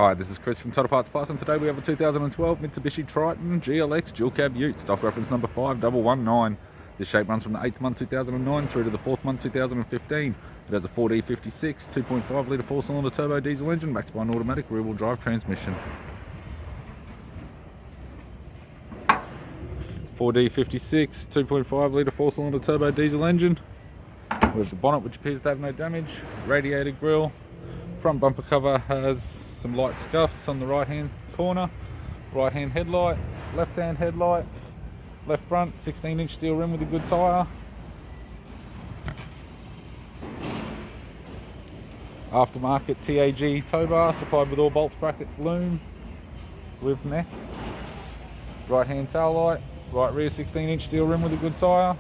Hi, this is Chris from Total Parts Plus, and today we have a 2012 Mitsubishi Triton GLX dual cab ute, stock reference number 5119. This shape runs from the 8th month 2009 through to the 4th month 2015. It has a 4D56 2.5 litre 4-cylinder turbo diesel engine backed by an automatic rear-wheel drive transmission. 4D56 2.5 litre 4-cylinder turbo diesel engine. We have the bonnet, which appears to have no damage. Radiator grille. Front bumper cover has some light scuffs on the right hand corner. Right hand headlight, left hand headlight, left front 16-inch steel rim with a good tyre. Aftermarket TAG tow bar supplied with all bolts, brackets, loom with neck. Right hand tail light, right rear 16-inch steel rim with a good tyre.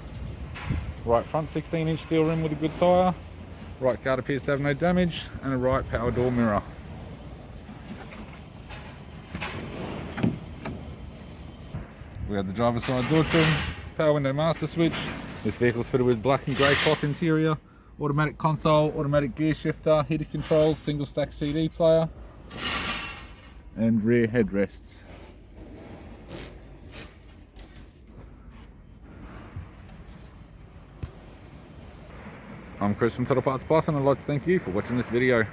Right front 16-inch steel rim with a good tyre. Right guard appears to have no damage, and a right power door mirror. We have the driver's side door trim, power window master switch. This vehicle is fitted with black and grey cloth interior, automatic console, automatic gear shifter, heated controls, single stack CD player, and rear headrests. I'm Chris from Total Parts Plus, and I'd like to thank you for watching this video.